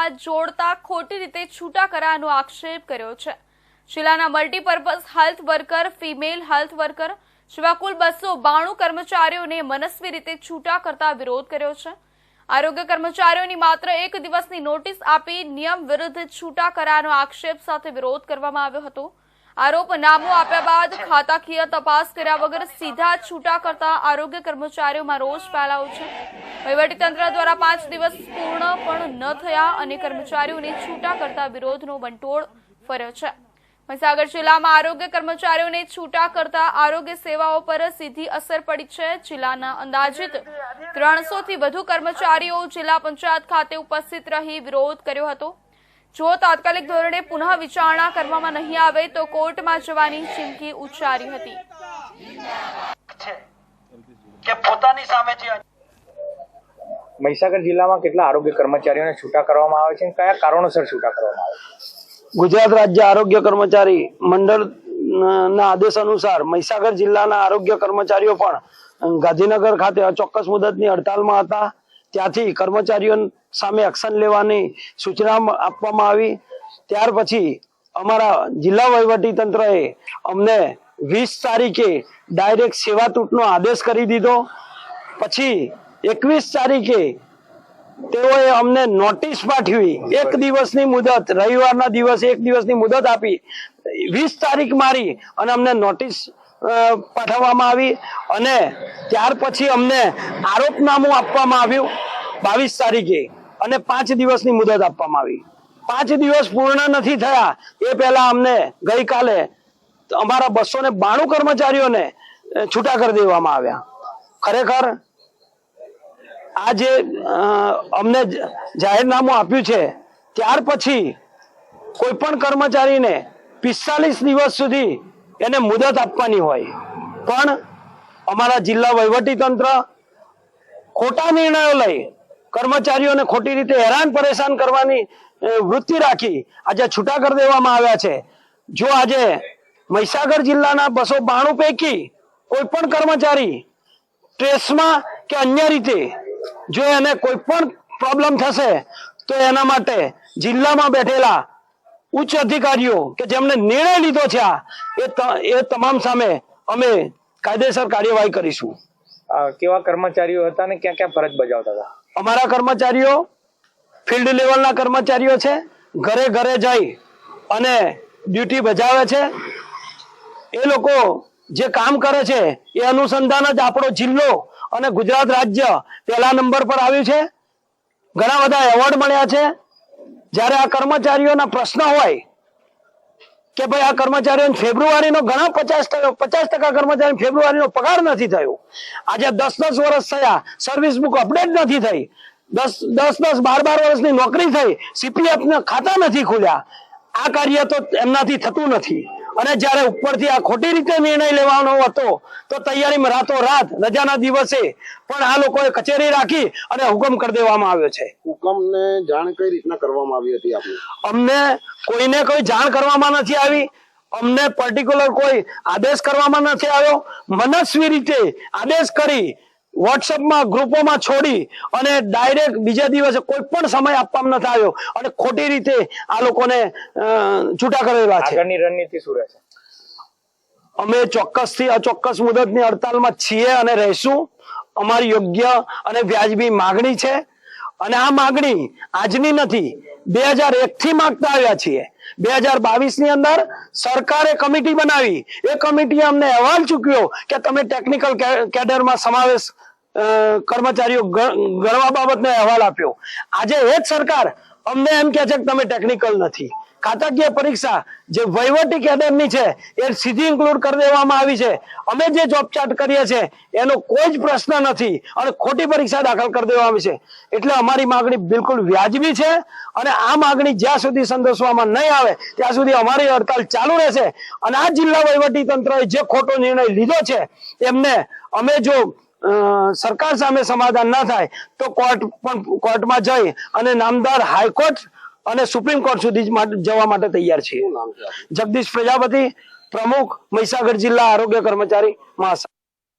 જિલ્લામાં જોડતા ખોટી રીતે છૂટા કરાયાનો આક્ષેપ કર્યો છે। જિલ્લાના multipurpose health worker, female health worker જેવા કુલ 292 કર્મચારીઓને મનસ્વી રીતે છૂટા કરતા વિરોધ કર્યો છે। આરોગ્ય કર્મચારીઓની માત્ર 1 દિવસની નોટિસ આપી નિયમ વિરુદ્ધ છૂટા કરાયાનો આક્ષેપ સાથે વિરોધ કરવામાં આવ્યો હતો। આરોપનામું આપ્યા બાદ ખાતાકીય તપાસ કર્યા વગર સીધા છૂટા કરતા આરોગ્ય કર્મચારીઓમાં રોષ ફેલાયો છે। વહીવટીતંત્ર દ્વારા 5 દિવસ પૂર્ણ પણ ન થયા અને કર્મચારીઓને છૂટા કરતા વિરોધનો વંટોળ ફર્યો છે। મહીસાગર જિલ્લામાં આરોગ્ય કર્મચારીઓને છૂટા કરતા આરોગ્ય સેવાઓ પર સીધી અસર પડી છે। જિલ્લાના અંદાજિત 300 થી વધુ કર્મચારીઓ જિલ્લા પંચાયત ખાતે ઉપસ્થિત રહી વિરોધ કર્યો હતો। જો તાત્કાલિક ધોરણે પુનઃ વિચારણા કરવામાં નહીં આવે તો કોર્ટમાં જવાની ચીમકી ઉચ્ચારી હતી। મહીસાગર જિલ્લામાં કેટલા આરોગ્ય કર્મચારીઓને છૂટા કરવામાં આવે છે, કયા કારણોસર છૂટા કરવામાં આવે છે? ગુજરાત રાજ્ય આરોગ્ય કર્મચારી મંડળના આદેશ અનુસાર મહીસાગર જિલ્લાના આરોગ્ય કર્મચારીઓ પણ ગાંધીનગર ખાતે અચોક્કસ મુદતની હડતાલમાં હતા। ત્યાંથી કર્મચારીઓ સામે એક્શન લેવાની સૂચના આપવામાં આવી। ત્યાર પછી અમારા જિલ્લા વહીવટી તંત્રએ અમને 20 તારીખે ડાયરેક્ટ સેવા તૂટનો આદેશ કરી દીધો। પછી 21 તારીખે તેઓએ અમને નોટિસ પાઠવી, 1 દિવસની મુદત, રવિવારના દિવસે 1 દિવસની મુદત આપી 20 તારીખ મારી અને અમને નોટિસ પાઠવવામાં આવી અને ત્યાર પછી અમને આરોપનામું આપવામાં આવ્યું 22 તારીખે અને 5 દિવસની મુદત આપવામાં આવી। 5 દિવસ પૂર્ણ નથી થયા એ પહેલા અમને ગઈકાલે અમારા 292 કર્મચારીઓને છૂટા કરી દેવામાં આવ્યા। ખરેખર આ જે અમને જાહેરનામું આપ્યું છે ત્યાર પછી કોઈ પણ કર્મચારીને 45 દિવસ સુધી એને મુદત આપવાની હોય, પણ અમારા જિલ્લા વહીવટી તંત્ર ખોટા નિર્ણયો લઈ કર્મચારીઓને ખોટી રીતે હેરાન પરેશાન કરવાની વૃત્તિ રાખી આજે છૂટા કરી દેવામાં આવ્યા છે। જો આજે મહીસાગર જિલ્લાના 292 પૈકી કોઈ પણ કર્મચારી ટ્રેસમાં કે અન્ય રીતે જો એને કોઈ પણ પ્રોબ્લેમ થશે તો એના માટે જિલ્લામાં બેઠેલા ઉચ્ચ અધિકારીઓ કે જેમને નિર્ણય લીધો છે એ તમામ સામે અમે કાયદેસર કાર્યવાહી કરીશું। કેવા કર્મચારીઓ હતા અને ક્યાં ક્યાં ફરજ બજાવતા હતા? અમારા કર્મચારીઓ ફિલ્ડ લેવલના કર્મચારીઓ છે, ઘરે ઘરે જઈ અને ડ્યુટી બજાવે છે। એ લોકો જે કામ કરે છે એ અનુસંધાન જ આપણો જિલ્લો અને ગુજરાત રાજ્ય પહેલા નંબર પર આવ્યું છે। ઘણા બધા એવોર્ડ મળ્યા છે। જ્યારે આ કર્મચારીઓના પ્રશ્ન હોય કે ભાઈ આ કર્મચારીઓ ફેબ્રુઆરીનો ઘણા 50% કર્મચારી ફેબ્રુઆરીનો પગાર નથી થયો, આજે 10 વર્ષ થયા, સર્વિસ બુક અપડેટ નથી થઈ, 10 12 વર્ષની નોકરી થઈ, CPF ના ખાતા નથી ખુલ્યા, આ કાર્ય તો એમનાથી થતું નથી। અને જ્યારે ઉપરથી આ ખોટી રીતે નિર્ણય લેવાનો હતો તો તૈયારીમાં રાતોરાત રજાના દિવસે પણ આ લોકોએ કચેરી રાખી અને હુકમ કરી દેવામાં આવ્યો છે। હુકમને જાણ કઈ રીતના કરવામાં આવી હતી આપને? અમને કોઈને કોઈ જાણ કરવામાં નથી આવી, અમને પર્ટિક્યુલર કોઈ આદેશ કરવામાં નથી આવ્યો। મનસ્વી રીતે આદેશ કરી વોટ્સએપમાં ગ્રુપોમાં છોડી અને ડાયરેક્ટ બીજા દિવસે કોઈ પણ સમય આપવામાં નથી આવ્યો અને ખોટી રીતે આ લોકોને છૂટા કરેલા છે। આગળની રણનીતિ શું રહેશે? અમે ચોક્કસથી અચોક્કસ મુદતની હડતાલમાં છીએ અને રહીશું। અમારી યોગ્ય અને વ્યાજબી માગણી છે અને આ માગણી આજની નથી, 2001 થી માંગતા આવ્યા છીએ। 2022 ની અંદર સરકારે કમિટી બનાવી, એ કમિટીએ અમને અહેવાલ ચૂક્યો કે તમે ટેકનિકલ કેડરમાં સમાવેશ કર્મચારીઓ ગણવા બાબતનો અહેવાલ આપ્યો। આજે એ જ સરકાર અમને એમ કહે છે કે તમે ટેકનિકલ નથી। ખાતાકીય પરીક્ષા જે વહીવટી કેડરની છે એ સીધી ઇન્ક્લુડ કરી દેવામાં આવી છે। અમે જે જોબ ચાર્ટ કરીએ છીએ એનો કોઈ જ પ્રશ્ન નથી અને ખોટી પરીક્ષા દાખલ કરી દેવામાં આવી છે। એટલે અમારી માગણી બિલકુલ વ્યાજબી છે અને આ માગણી જ્યાં સુધી સંતોષવામાં નહીં આવે ત્યાં સુધી અમારી હડતાલ ચાલુ રહેશે। અને આ જિલ્લા વહીવટી તંત્રએ જે ખોટો નિર્ણય લીધો છે એમને અમે જો સરકાર સામે સમાધાન ના થાય તો કોર્ટમાં જઈ અને નામદાર હાઈકોર્ટ અને સુપ્રીમ કોર્ટ સુધી જવા માટે તૈયાર છીએ। જગદીશ પ્રજાપતિ, પ્રમુખ, મહીસાગર જિલ્લા આરોગ્ય કર્મચારી મહાસંઘ।